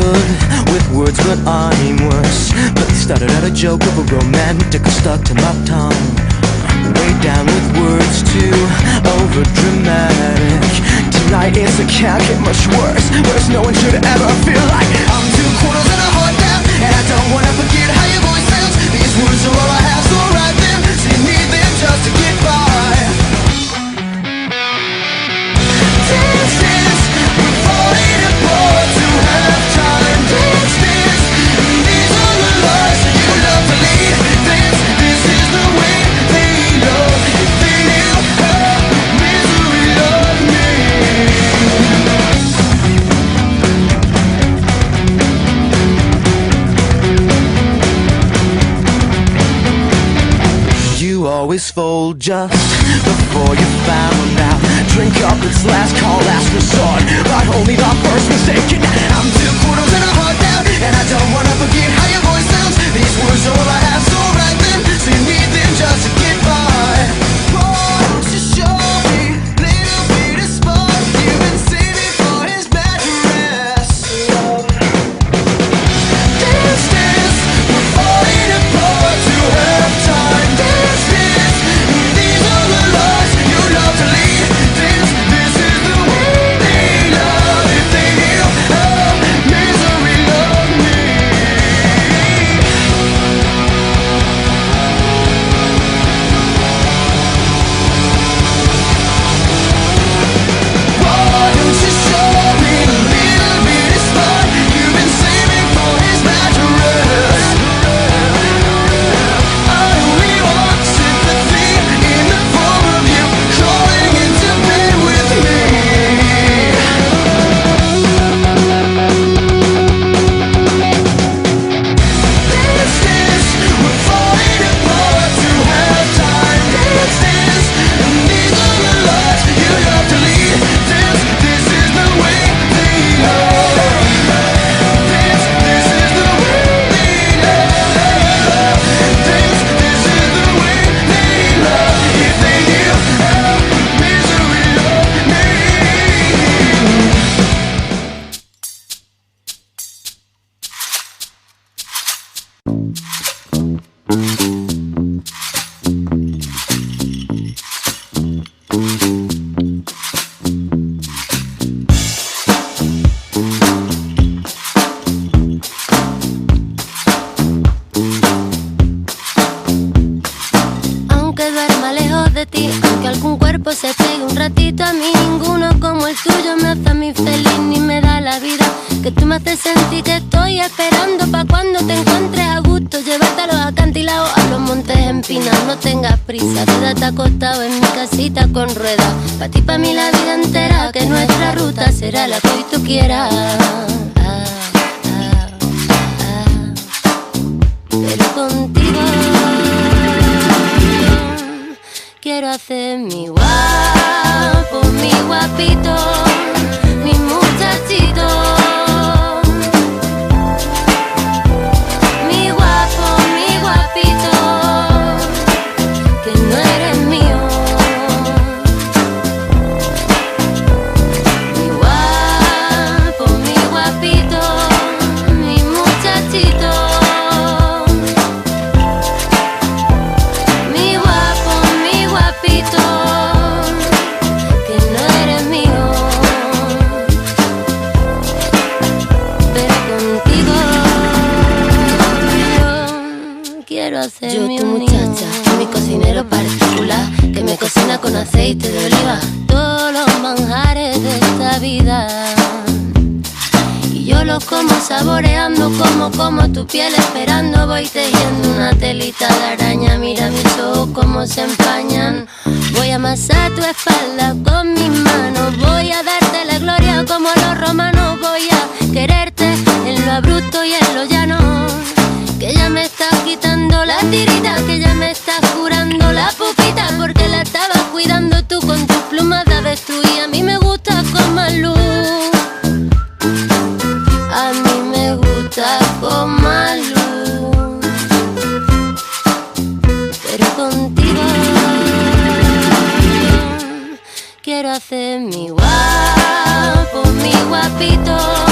good with words, but I'm worse. But they started out a joke of a romantic stuck to my tongue. Way down with words too over dramatic. Tonight is it can't get much worse. Worse, no one should ever feel like I'm 2 quarters and a heart down, and I don't wanna forget how your voice sounds. These words are all I have, so write them. So you need them just to get by. Dance, dance, we're falling apart to have time. Dance, dance, these are the lies that you love to lead. Dance, this is the way they love. If they knew how misery loved me. You always fold just before you found out. Drink up, it's last call, last resort, but only the first mistake. I'm 2 quarters and a heart down, and I don't wanna forget how your voice sounds. These words are all I have, so write them. So you need them just to get by. Why don't you show me a little bit of spark? You've been saving for his mattress. Dance, dance, we're falling apart to have time. Dance, dance, these are the lies you love to lead. Dance, this is the way they love. If they knew how misery loved me. Why don't you show me a little bit of spark? You've been saving for his mattress. I only want sympathy in the form of you crawling into bed with me. Dance, dance, we're falling apart to have time. Dance, dance, these are the lies you love to lead. Dance, this is the way they love. Dance, this is the way they love. Dance, this is the way they love. If they knew how misery loved me. Aunque duerma lejos de ti, aunque algún cuerpo se pegue un ratito, a mí ninguno como el tuyo me hace a mí feliz ni me da la vida. Que tú me haces sentir que estoy esperando pa' cuando te encuentres a gusto, llevarte a los acantilados, a los montes empinados. No tengas prisa, quédate acostado en mi casita con ruedas. Pa' ti, pa' mí la vida entera, que nuestra ruta será la que hoy tú quieras. Pero contigo quiero hacer mi guapo, mi guapito, mi muchachito. Mi guapo, mi guapito, que no eres mío. Mi guapo, mi guapito, mi muchachito. Mi guapo, mi guapito, que no eres mío. Pero contigo yo quiero hacer Yo, mi tu unión. muchacha, Mi cocinero particular, que me cocina con aceite de oliva todos los manjares de esta vida. Y yo los como saboreando, como tu piel esperando. Voy tejiendo una telita de araña, mira mis ojos como se empañan. Voy a amasar tu espalda con mis manos, voy a darte la gloria como los romanos. Voy a quererte en lo abrupto y en lo llano, que ya me estás quitando la tirita, que ya me estás curando la pupita, porque la estabas cuidando tú con tus plumas de avestruz. Y a mí me gusta con más luz, a mí me gusta con más luz. Pero contigo quiero hacer mi guapo, mi guapito.